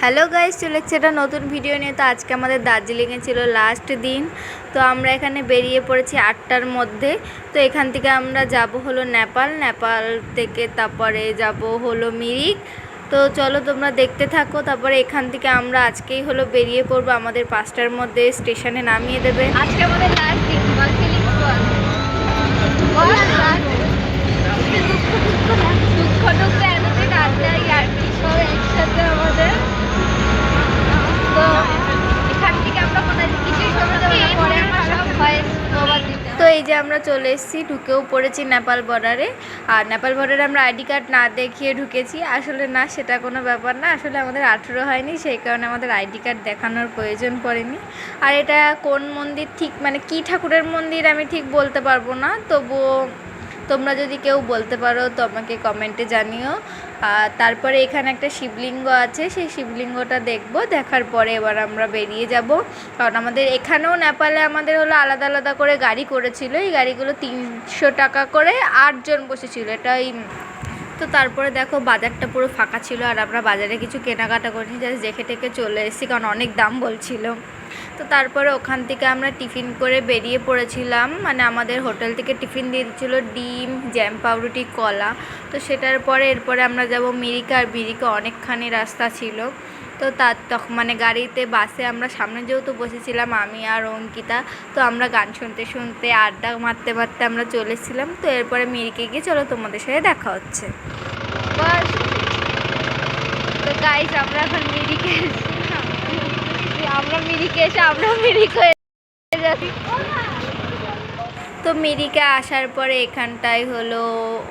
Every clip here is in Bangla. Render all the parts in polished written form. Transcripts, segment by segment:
হ্যালো গাইস, চলে এসেছে একটা নতুন ভিডিও নিয়ে। তো আজকে আমাদের দার্জিলিংয়ে ছিল লাস্ট দিন। তো আমরা এখানে বেরিয়ে পড়েছি 8টার মধ্যে। তো এখান থেকে আমরা যাব হলো নেপাল থেকে তারপরে যাব হলো মিরিক। তো চলো তোমরা দেখতে থাকো। তারপরে এখান থেকে আমরা আজকেই হলো বেরিয়ে পড়বো, আমাদের 5টার মধ্যে স্টেশনে নামিয়ে দেবে। আজকে আমাদের লাস্ট দিন। দুঃখ এতদিন আড্ডাই আর কি সব একসাথে আমাদের। তো এই যে আমরা চলে এসেছি, ঢুকেও পড়েছি নেপাল বর্ডারে। আর নেপাল বর্ডারে আমরা আইডি কার্ড না দেখিয়ে ঢুকেছি। আসলে না, সেটা কোনো ব্যাপার না। আসলে আমাদের 18 হয়নি, সেই কারণে আমাদের আইডি কার্ড দেখানোর প্রয়োজন পড়েনি। আর এটা কোন মন্দির ঠিক মানে কী ঠাকুরের মন্দির আমি ঠিক বলতে পারবো না, তবুও তোমরা যদি কেউ বলতে পারো তো আমাকে কমেন্টে জানিও। তারপরে এখানে একটা শিবলিঙ্গ আছে, সেই শিবলিঙ্গটা দেখব। দেখার পরে এবার আমরা বেরিয়ে যাব। কারণ আমাদের এখানেও নেপালে আমাদের হলো আলাদা আলাদা করে গাড়ি করেছিল। এই গাড়িগুলো 300 টাকা করে 8 জন বসেছিল। এটাই তো তারপরে দেখো বাজারটা পুরো ফাঁকা ছিল, আর আমরা বাজারে কিছু কেনাকাটা করিনি, জাস্ট দেখে টেকে চলে এসেছি, কারণ অনেক দাম বলছিল। তো তারপরে ওখান থেকে আমরা টিফিন করে বেরিয়ে পড়েছিলাম। মানে আমাদের হোটেল থেকে টিফিন দিয়ে দিচ্ছিলো ডিম, জ্যাম, পাউরুটি, কলা। তো সেটার পরে এরপরে আমরা যাব মিরিক। আর মিরিকে অনেকখানি রাস্তা ছিল। তো তখন মানে গাড়িতে বাসে আমরা সামনে যেহেতু বসেছিলাম আমি আর অঙ্কিতা, তো আমরা গান শুনতে শুনতে আড্ডা মারতে মারতে আমরা চলে এসেছিলাম। তো এরপরে মিরিকে গিয়ে চলো তোমাদের সাথে দেখা হচ্ছে। তো গাইস, আমরা এখন মিরিকে এসে আমরা মিরিক হয়ে যাচ্ছি। তো মিরিকে আসার পরে এখানটায় হলো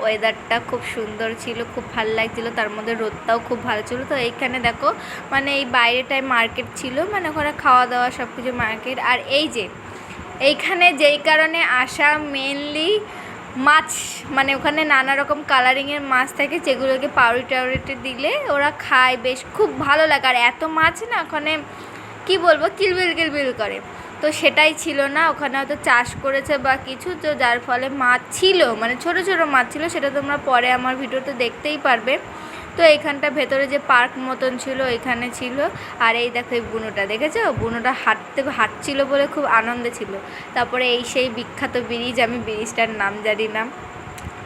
ওয়েদারটা খুব সুন্দর ছিল, খুব ভালো লাগছিলো। তার মধ্যে রোদটাও খুব ভালো ছিল। তো এইখানে দেখো মানে এই বাইরেটায় মার্কেট ছিল, মানে ওখানে খাওয়া দাওয়া সব কিছু মার্কেট। আর এই যে এইখানে যেই কারণে আসা মেনলি মাছ, মানে ওখানে নানা রকম কালারিংয়ের মাছ থাকে, যেগুলোকে পাউরুটি দিলে ওরা খায়, বেশ খুব ভালো লাগে। আর এত মাছ না ওখানে কি বলবো, কিলবিল করে। তো সেটাই ছিল না, ওখানে হয়তো চাষ করেছে বা কিছু, তো যার ফলে মাছ ছিল, মানে ছোটো ছোটো মাছ ছিল। সেটা তোমরা পরে আমার ভিডিওতে দেখতেই পারবে। তো এইখানটা ভেতরে যে পার্ক মতন ছিল এখানে ছিল। আর এই দেখো এই বুনোটা, দেখেছো? বুনোটা হাঁটছিল বলে খুব আনন্দে ছিল। তারপরে এই সেই বিখ্যাত ব্রিজ, আমি ব্রিজটার নাম জানি না।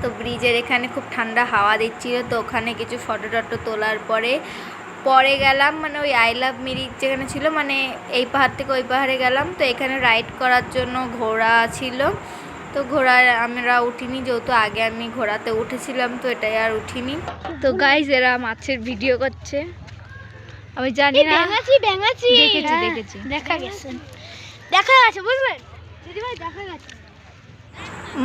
তো ব্রিজের এখানে খুব ঠান্ডা হাওয়া দিচ্ছিল। তো ওখানে কিছু ফটো টটো তোলার পরে গেলাম, মানে ওই আই লাভ মিরিক যেখানে ছিল, মানে এই পাহাড় থেকে ওই পাহাড়ে গেলাম। তো এখানে রাইড করার জন্য ঘোড়া ছিল। তো ঘোড়ায় আমরা উঠিনি, যেহেতু আগে আমি ঘোড়াতে উঠেছিলাম, তো এটাই আর উঠিনি। তো গাইজ, এরা মাছের ভিডিও করছে, আমি জানি না। দেখেছি দেখা গেছে বুঝলেন দিদিভাই, দেখা গেছে।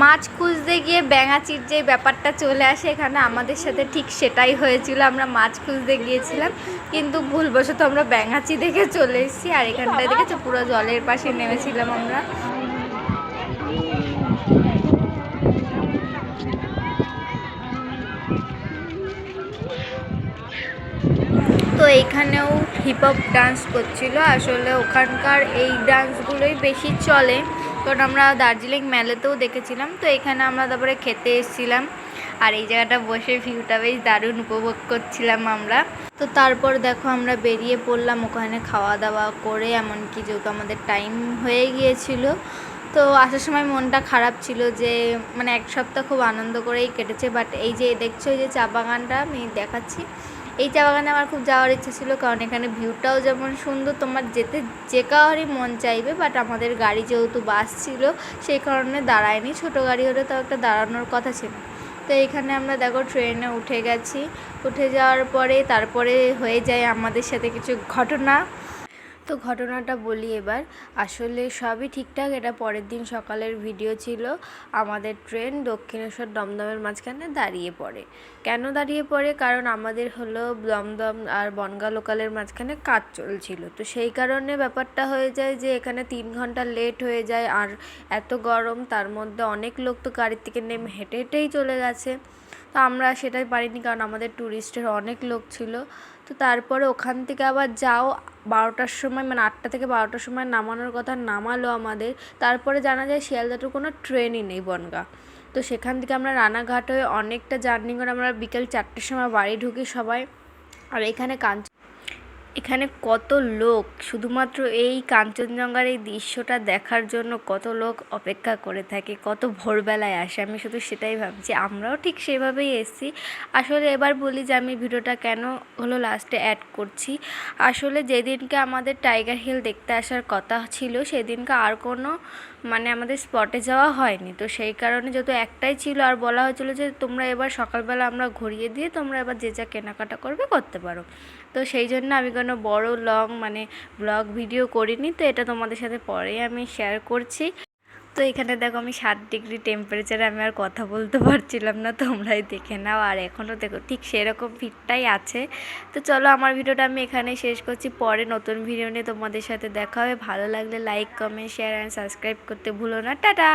মাছ খুঁজতে গিয়ে ব্যাঙাচির যে ব্যাপারটা চলে আসে এখানে, আমাদের সাথে ঠিক সেটাই হয়েছিল। আমরা মাছ খুঁজতে গিয়েছিলাম, কিন্তু ভুলবশত আমরা ব্যাঙাচি দেখে চলে এসেছি। আর এখানটায় দেখেছো পুরো জলের পাশে নেমেছিলাম আমরা। তো এইখানেও হিপ হপ ডান্স করছিল। আসলে ওখানকার এই ডান্সগুলোই বেশি চলে, কারণ আমরা দার্জিলিং মেলাতেও দেখেছিলাম। তো এখানে আমরা তারপরে খেতে এসেছিলাম, আর এই জায়গাটা বসে ভিউটা বেশ দারুণ উপভোগ করছিলাম আমরা। তো তারপর দেখো আমরা বেরিয়ে পড়লাম ওখানে খাওয়া দাওয়া করে, এমনকি যেহেতু আমাদের টাইম হয়ে গিয়েছিল। তো আসার সময় মনটা খারাপ ছিল, যে মানে এক সপ্তাহ খুব আনন্দ করেই কেটেছে। বাট এই যে দেখছো, এই যে চা বাগানটা আমি দেখাচ্ছি, এই চা বাগানে আমার খুব যাওয়ার ইচ্ছা ছিল, কারণ এখানে ভিউটাও যেমন সুন্দর, তোমার যেতে যে কারোরই মন চাইবে। বাট আমাদের গাড়ি যেহেতু বাস ছিল, সেই কারণে দাঁড়ায়নি। ছোটো গাড়ি হলে তাও একটা দাঁড়ানোর কথা ছিল। তো এইখানে আমরা দেখো ট্রেনে উঠে গেছি। উঠে যাওয়ার পরে তারপরে হয়ে যায় আমাদের সাথে কিছু ঘটনা। তো ঘটনাটা বলি এবার। আসলে সবই ঠিকঠাক, এটা পরের দিন সকালের ভিডিও ছিল। আমাদের ট্রেন দক্ষিণেশ্বর দমদমের মাঝখানে দাঁড়িয়ে পড়ে। কেন দাঁড়িয়ে পড়ে? কারণ আমাদের হলো দমদম আর বনগাঁ লোকালের মাঝখানে কাজ চলছিল। তো সেই কারণে ব্যাপারটা হয়ে যায় যে এখানে 3 ঘন্টা লেট হয়ে যায়। আর এত গরম, তার মধ্যে অনেক লোক তো গাড়ির থেকে নেমে হেঁটে হেঁটেই চলে গেছে। তো আমরা সেটাই পারিনি, কারণ আমাদের ট্যুরিস্টের অনেক লোক ছিল। তো তারপরে ওখান থেকে আবার যাও 12টার সময়, মানে 8টা থেকে 12টার সময় নামানোর কথা, নামালো আমাদের। তারপরে জানা যায় শিয়ালদা টু কোনো ট্রেনই নেই বনগাঁ। তো সেখান থেকে আমরা রানাঘাট হয়ে অনেকটা জার্নি করে আমরা বিকেল 4টের সময় বাড়ি ঢুকি সবাই। আর এখানে এখানে কত লোক শুধুমাত্র এই কাঞ্চনজঙ্ঘার এই দৃশ্যটা দেখার জন্য কত লোক অপেক্ষা করে থাকে, কত ভোরবেলায় আসে। আমি শুধু সেটাই ভাবছি, আমরাও ঠিক সেভাবেই এসেছি। আসলে এবার বলি যে আমি ভিডিওটা কেন হলো লাস্টে অ্যাড করছি। আসলে যেদিনকে আমাদের টাইগার হিল দেখতে আসার কথা ছিল সেদিনকে আর কোনো আমাদের স্পটে যাওয়া হয়নি। তো সেই কারণে যেহেতু একটাই ছিল আর বলা হয়েছিল যে তোমরা এবার সকালবেলা আমরা ঘুরিয়ে দিয়ে তোমরা এবার যে যা কেনাকাটা করবে করতে পারো। তো সেই জন্য আমি কোনো বড় লং ব্লগ ভিডিও করিনি। তো এটা তোমাদের সাথে পরেই আমি শেয়ার করছি। তো এখানে দেখো আমি 7 ডিগ্রি টেম্পারেচারে আমি আর কথা বলতে পারছিলাম না, তোমরাই দেখে নাও। আর এখনও দেখো ঠিক সেরকম ফিটটাই আছে। তো চলো আমার ভিডিওটা আমি এখানেই শেষ করছি, পরে নতুন ভিডিও নিয়ে তোমাদের সাথে দেখা হবে। ভালো লাগলে like comment share and subscribe করতে ভুলো না। টাটা।